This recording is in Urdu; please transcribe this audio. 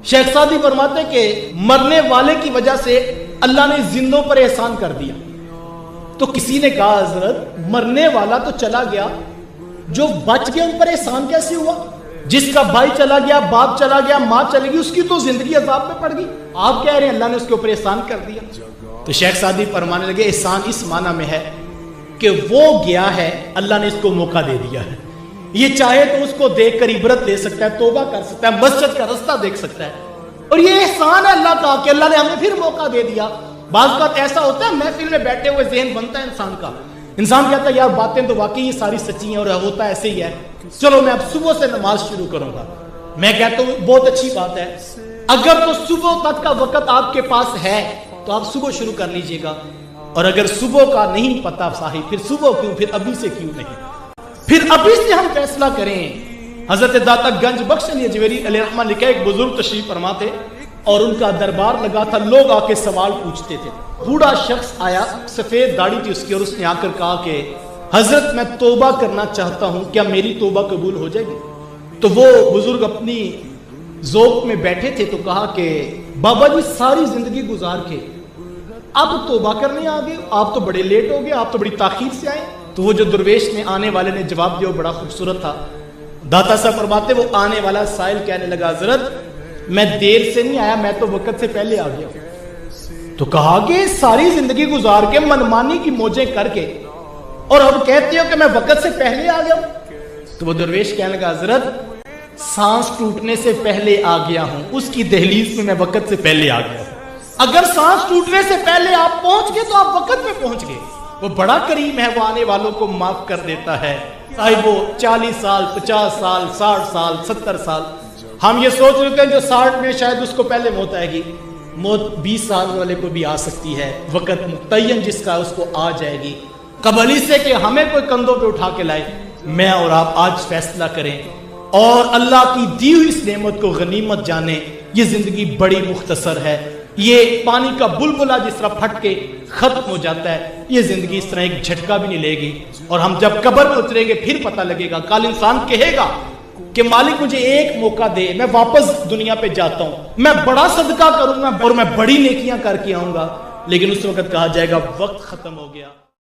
شیخ سعدی فرماتے کہ مرنے والے کی وجہ سے اللہ نے زندوں پر احسان کر دیا. تو کسی نے کہا حضرت مرنے والا تو چلا گیا, جو بچ گیا ان پر احسان کیسے ہوا؟ جس کا بھائی چلا گیا, باپ چلا گیا, ماں چلی گئی, اس کی تو زندگی عذاب میں پڑ گئی. آپ کہہ رہے ہیں اللہ نے اس کے اوپر احسان کر دیا. تو شیخ سعدی فرمانے لگے احسان اس معنی میں ہے کہ وہ گیا ہے, اللہ نے اس کو موقع دے دیا ہے. یہ چاہے تو اس کو دیکھ کر عبرت لے سکتا ہے, توبہ کر سکتا ہے, مسجد کا رستہ دیکھ سکتا ہے. اور یہ احسان ہے اللہ کا کہ اللہ نے ہمیں پھر موقع دے دیا. بعض بات ایسا ہوتا ہے محفل میں بیٹھے ہوئے ذہن بنتا ہے انسان کا, انسان کہتا ہے یار باتیں تو واقعی یہ ساری سچی ہیں اور ہوتا ایسے ہی ہے, چلو میں اب صبح سے نماز شروع کروں گا. میں کہتا ہوں بہت اچھی بات ہے, اگر تو صبح تک کا وقت آپ کے پاس ہے تو آپ صبح شروع کر لیجئے گا, اور اگر صبح کا نہیں پتا صاحب پھر صبح کیوں, پھر ابھی سے کیوں نہیں, پھر ابھی سے ہم فیصلہ کریں. حضرت داتا گنج بخش علی اجمیری علیہ رحمہ لکھا ایک بزرگ تشریف فرما تھے اور ان کا دربار لگا تھا, لوگ آ کے سوال پوچھتے تھے. بوڑھا شخص آیا, سفید داڑھی تھی اس کی, اور اس نے آ کر کہا کہ حضرت میں توبہ کرنا چاہتا ہوں, کیا میری توبہ قبول ہو جائے گی؟ تو وہ بزرگ اپنی ذوق میں بیٹھے تھے تو کہا کہ بابا جی ساری زندگی گزار کے اب توبہ کرنے آ گئے, آپ تو بڑے لیٹ ہو گئے, آپ تو بڑی تاخیر سے آئے. تو وہ جو درویش نے آنے والے نے جواب دیا وہ بڑا خوبصورت تھا. داتا صاحب فرماتے وہ آنے والا سائل کہنے لگا حضرت میں دیر سے نہیں آیا, میں تو وقت سے پہلے آ گیا. تو کہا کہ ساری زندگی گزار کے منمانی کی موجیں کر کے اور اب کہتے ہو کہ میں وقت سے پہلے آ گیا. تو وہ درویش کہنے لگا حضرت سانس ٹوٹنے سے پہلے آ گیا ہوں, اس کی دہلیز میں میں وقت سے پہلے آ گیا. اگر سانس ٹوٹنے سے پہلے آپ پہنچ گئے تو آپ وقت میں پہنچ گئے. وہ بڑا کریم ہے, وہ آنے والوں کو معاف کر دیتا ہے. صاحب وہ 40 سال 50 سال 60 سال 70 سال ہم یہ سوچ رہے ہیں جو 60 میں شاید اس کو پہلے موت آئے گی, موت 20 سال والے کو بھی آ سکتی ہے. وقت متعین جس کا اس کو آ جائے گی. قبل سے کہ ہمیں کوئی کندھوں پہ اٹھا کے لائے, میں اور آپ آج فیصلہ کریں اور اللہ کی دی ہوئی اس نعمت کو غنیمت جانیں. یہ زندگی بڑی مختصر ہے, یہ پانی کا بلبلہ جس طرح پھٹ کے ختم ہو جاتا ہے, یہ زندگی اس طرح ایک جھٹکا بھی نہیں لے گی. اور ہم جب قبر میں اتریں گے پھر پتہ لگے گا. کل انسان کہے گا کہ مالک مجھے ایک موقع دے, میں واپس دنیا پہ جاتا ہوں, میں بڑا صدقہ کروں گا اور میں بڑی نیکیاں کر کے آؤں گا. لیکن اس وقت کہا جائے گا وقت ختم ہو گیا.